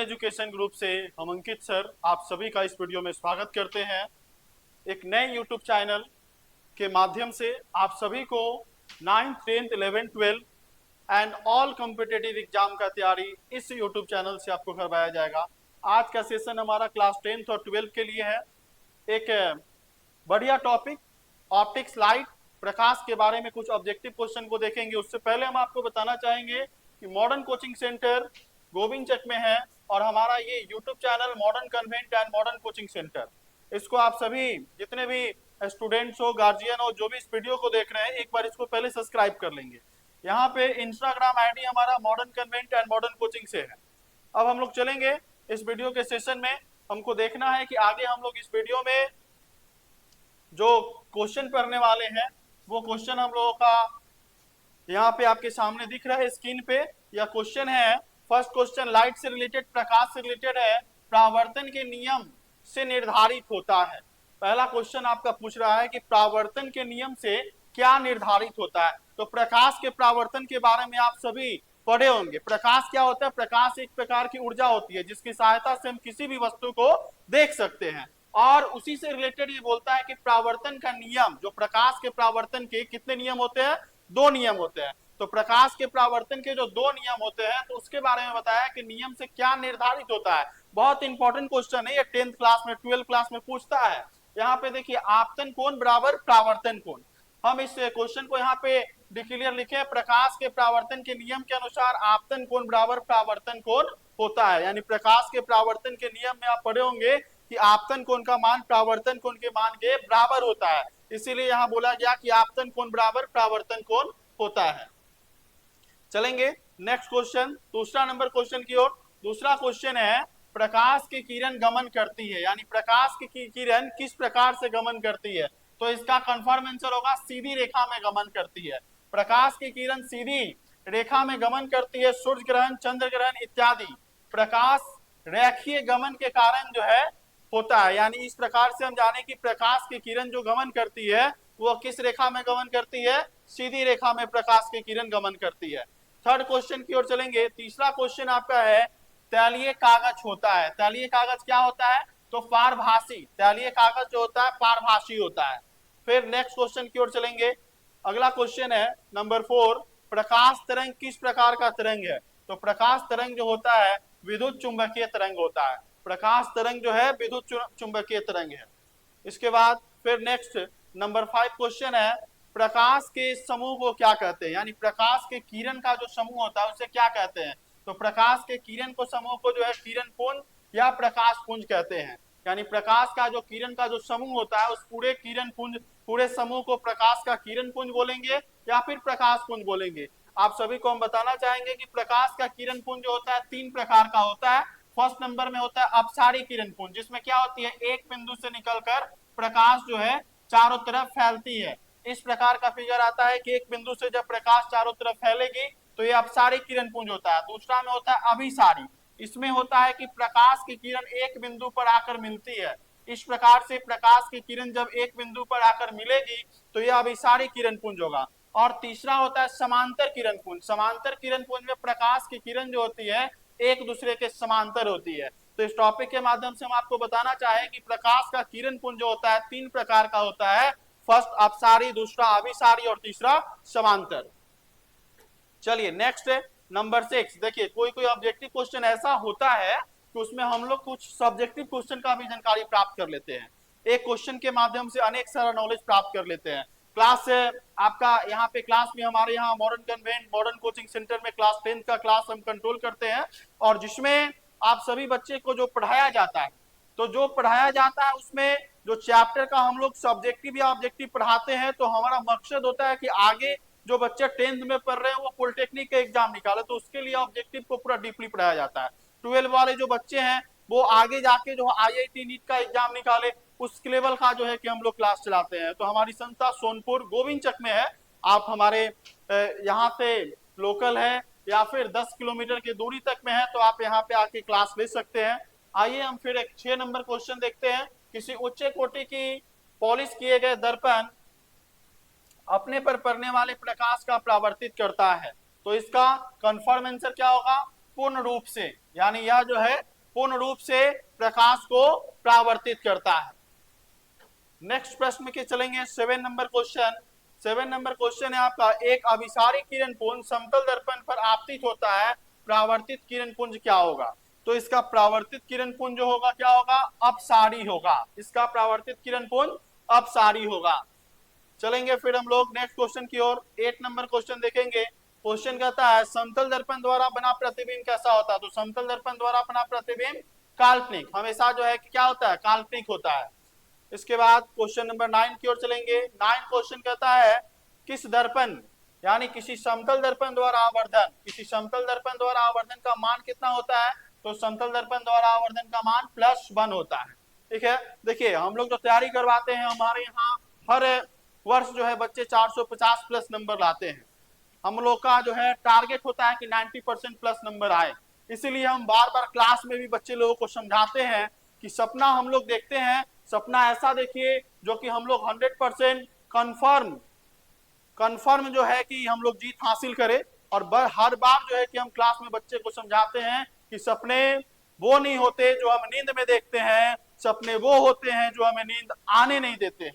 Education group से हम अंकित sir आप सभी का इस वीडियो में स्वागत करते हैं। एक नए यूट्यूब चैनल के माध्यम से आप सभी को 9th 10th 11th 12th and all competitive exam का तैयारी इस यूट्यूब चैनल से आपको करवाया जाएगा। आज का सेशन हमारा क्लास 10th और 12th के लिए है। एक बढ़िया टॉपिक ऑप्टिक्स लाइट प्रकाश के बारे में कुछ ऑब्जेक्टिव क्वेश्चन को देखेंगे। उससे पहले हम आपको बताना चाहेंगे कि मॉडर्न कोचिंग सेंटर गोविंदचक में है और हमारा ये YouTube channel modern convent and modern coaching centre, इसको आप सभी जितने भी स्टूडेंट्स हो, गार्जियन हो, जो भी इस वीडियो को देख रहे हैं, एक बार इसको पहले सब्सक्राइब कर लेंगे। यहाँ पे इंस्टाग्राम आईडी हमारा modern convent and modern coaching से है। अब हम लोग चलेंगे इस वीडियो के सेशन में। हमको देखना है कि आगे हम लोग इस वीडियो में जो क्वेश्चन पढ़ने वाले हैं वो क्वेश्चन हम लोगों का यहाँ पे आपके सामने दिख रहा है स्क्रीन पे। यह क्वेश्चन है, फर्स्ट क्वेश्चन लाइट से रिलेटेड, प्रकाश से रिलेटेड है, परावर्तन के नियम से निर्धारित होता है। पहला क्वेश्चन आपका पूछ रहा है कि परावर्तन के नियम से क्या निर्धारित होता है। तो प्रकाश के परावर्तन के बारे में आप सभी पढ़े होंगे। प्रकाश क्या होता है? प्रकाश एक प्रकार की ऊर्जा होती है जिसकी सहायता से हम किसी भी वस्तु को देख सकते हैं। और उसी से रिलेटेड ये बोलता है कि परावर्तन का नियम, जो प्रकाश के परावर्तन के कितने नियम होते हैं? 2 नियम होते हैं। तो प्रकाश के परावर्तन के जो 2 नियम होते हैं, तो उसके बारे में बताया कि नियम से क्या निर्धारित होता है। बहुत इंपॉर्टेंट क्वेश्चन है ये, 10th क्लास में 12th क्लास में पूछता है। यहाँ पे देखिए, आपतन कोण बराबर परावर्तन कोण। हम इस क्वेश्चन को यहाँ पे डिक्लेयर लिखे, प्रकाश के परावर्तन के नियम के अनुसार आपतन कोण बराबर परावर्तन कोण होता है। यानी प्रकाश के परावर्तन के नियम में आप पढ़े होंगे कि आपतन कोण का मान परावर्तन कोण के मान के बराबर होता है। इसीलिए यहाँ बोला गया कि आपतन कोण बराबर परावर्तन कोण होता है। चलेंगे नेक्स्ट क्वेश्चन, दूसरा नंबर क्वेश्चन की ओर। दूसरा क्वेश्चन है, प्रकाश की किरण गमन करती है, यानी प्रकाश की किरण किस प्रकार से गमन करती है। तो इसका कंफर्म आंसर होगा सीधी रेखा में गमन करती है। प्रकाश की किरण सीधी रेखा में गमन करती है। सूर्य ग्रहण, चंद्र ग्रहण इत्यादि प्रकाश रेखीय गमन के कारण जो है होता है। यानी इस प्रकार से हम जाने कि प्रकाश की किरण जो गमन करती है वो किस रेखा में गमन करती है? सीधी रेखा में प्रकाश की किरण गमन करती है। थर्ड क्वेश्चन की ओर चलेंगे। तीसरा क्वेश्चन आपका है, तैलीय कागज होता है। तैलीय कागज क्या होता है? तो पारभासी। तैलीय कागज जो होता है पारभासी होता है। फिर नेक्स्ट क्वेश्चन की ओर चलेंगे। अगला क्वेश्चन है नंबर 4, प्रकाश तरंग किस प्रकार का तरंग है। तो प्रकाश तरंग जो होता है विद्युत चुंबकीय तरंग होता है। प्रकाश तरंग जो है विद्युत चुंबकीय तरंग है। इसके बाद फिर नेक्स्ट नंबर 5 क्वेश्चन है, प्रकाश के समूह को क्या कहते हैं। यानी प्रकाश के किरण का जो समूह होता है उसे क्या कहते हैं। तो प्रकाश के किरण को समूह को जो है किरण पुंज या प्रकाश पुंज कहते हैं। यानी प्रकाश का जो किरण का जो समूह होता है उस पूरे किरण पुंज, पूरे समूह को प्रकाश का किरण पुंज बोलेंगे या फिर प्रकाश पुंज बोलेंगे। आप सभी को हम बताना चाहेंगे कि प्रकाश का किरण पुंज जो होता है 3 प्रकार का होता है। फर्स्ट नंबर में होता है अपसारी किरण पुंज, जिसमें क्या होती है, एक बिंदु से निकलकर प्रकाश जो है चारों तरफ फैलती है। इस प्रकार का फिगर आता है कि एक बिंदु से जब प्रकाश चारों तरफ फैलेगी तो ये अपसारी किरण पुंज होता है। दूसरा में होता है अभिसारी, इसमें होता है कि प्रकाश की किरण एक बिंदु पर आकर मिलती है। इस प्रकार से प्रकाश की किरण जब एक बिंदु पर आकर मिलेगी तो यह अभिसारी किरण पुंज होगा। और तीसरा होता है समांतर किरण पुंज। समांतर किरण पुंज में प्रकाश की किरण जो होती है एक दूसरे के समांतर होती है। तो इस टॉपिक के माध्यम से हम आपको बताना चाहें कि प्रकाश का किरण पुंज जो होता है 3 प्रकार का होता है। फर्स्ट अपसारी, दूसरा अभिसारी और तीसरा समांतर। चलिए नेक्स्ट नंबर 6। देखिए, कोई कोई ऑब्जेक्टिव क्वेश्चन ऐसा होता है कि उसमें हम लोग कुछ सब्जेक्टिव क्वेश्चन का भी जानकारी प्राप्त कर लेते हैं। एक क्वेश्चन के माध्यम से अनेक सारा नॉलेज प्राप्त कर लेते हैं। क्लास आपका यहाँ पे क्लास में हमारे यहाँ modern convent modern coaching centre में क्लास 10th का क्लास हम कंट्रोल करते हैं और जिसमें आप सभी बच्चे को जो पढ़ाया जाता है, तो जो पढ़ाया जाता है उसमें जो चैप्टर का हम लोग सब्जेक्टिव या ऑब्जेक्टिव पढ़ाते हैं, तो हमारा मकसद होता है कि आगे जो बच्चे 10th में पढ़ रहे हैं वो पॉलिटेक्निक का एग्जाम निकाले, तो उसके लिए ऑब्जेक्टिव को पूरा डीपली पढ़ाया जाता है। 12 वाले जो बच्चे हैं वो आगे जाके जो IIT नीट का एग्जाम निकाले उस लेवल का जो है कि हम लोग क्लास चलाते हैं। तो हमारी संस्था सोनपुर गोविंदचक में है। आप हमारे यहाँ से लोकल है या फिर 10 किलोमीटर की दूरी तक में है तो आप यहाँ पे आके क्लास ले सकते हैं। आइए हम फिर एक 6 नंबर क्वेश्चन देखते हैं। किसी उच्च कोटि की पॉलिश किए गए दर्पण अपने पर पड़ने वाले प्रकाश का परावर्तित करता है। तो इसका कंफर्म आंसर क्या होगा? पूर्ण रूप से। यानी यह जो है पूर्ण रूप से प्रकाश को परावर्तित करता है। नेक्स्ट प्रश्न के चलेंगे 7 नंबर क्वेश्चन। 7 नंबर क्वेश्चन है आपका, एक अभिसारी किरण पुंज समतल दर्पण पर आपतित होता है, परावर्तित किरण पुंज क्या होगा? तो इसका परावर्तित किरण पुंज जो होगा क्या होगा? अपसारी होगा। इसका परावर्तित किरण पुंज अपसारी होगा। चलेंगे फिर हम लोग नेक्स्ट क्वेश्चन की ओर। 8 नंबर क्वेश्चन देखेंगे। क्वेश्चन कहता है समतल दर्पण द्वारा बना प्रतिबिंब कैसा होता है? तो समतल दर्पण द्वारा बना प्रतिबिंब काल्पनिक, हमेशा जो है क्या होता है? काल्पनिक होता है। इसके बाद क्वेश्चन नंबर 9 की ओर चलेंगे। 9 क्वेश्चन कहता है किस दर्पण यानी किसी समतल दर्पण द्वारा आवर्धन, किसी समतल दर्पण द्वारा आवर्धन का मान कितना होता है? तो समतल दर्पण द्वारा आवर्धन का मान +1 होता है। ठीक है, देखिए हम लोग जो तैयारी करवाते हैं, हमारे यहाँ हर वर्ष जो है बच्चे 450 प्लस नंबर लाते हैं। हम लोग का जो है टारगेट होता है कि 90% प्लस नंबर आए। इसीलिए हम बार बार क्लास में भी बच्चे लोगों को समझाते हैं कि सपना हम लोग देखते हैं, सपना ऐसा देखिए जो कि हम लोग 100% कन्फर्म जो है कि हम लोग जीत हासिल करें। और हर बार जो है कि हम क्लास में बच्चे को समझाते हैं कि सपने वो नहीं होते जो हम नींद में देखते हैं, सपने वो होते हैं जो हमें नींद आने नहीं देते हैं।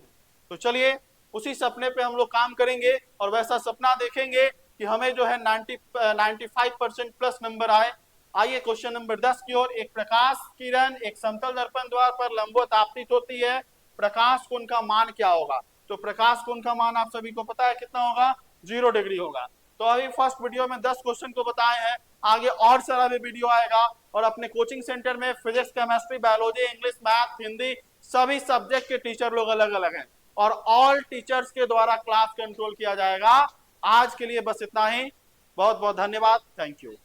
तो चलिए उसी सपने पे हम लोग काम करेंगे और वैसा सपना देखेंगे कि हमें जो है 95% प्लस नंबर आए। आइए क्वेश्चन नंबर 10 की ओर। एक प्रकाश किरण एक समतल दर्पण द्वार पर लंबवत आपतित होती है, प्रकाश कोण का मान क्या होगा? तो प्रकाश कोण का मान आप सभी को पता है कितना होगा? 0 डिग्री होगा। तो अभी फर्स्ट वीडियो में 10 क्वेश्चन को बताए हैं, आगे और सारा भी वीडियो आएगा। और अपने कोचिंग सेंटर में physics, chemistry, biology, English, math, Hindi सभी सब्जेक्ट के टीचर लोग अलग अलग हैं और ऑल टीचर्स के द्वारा क्लास कंट्रोल किया जाएगा। आज के लिए बस इतना ही। बहुत बहुत धन्यवाद। Thank you.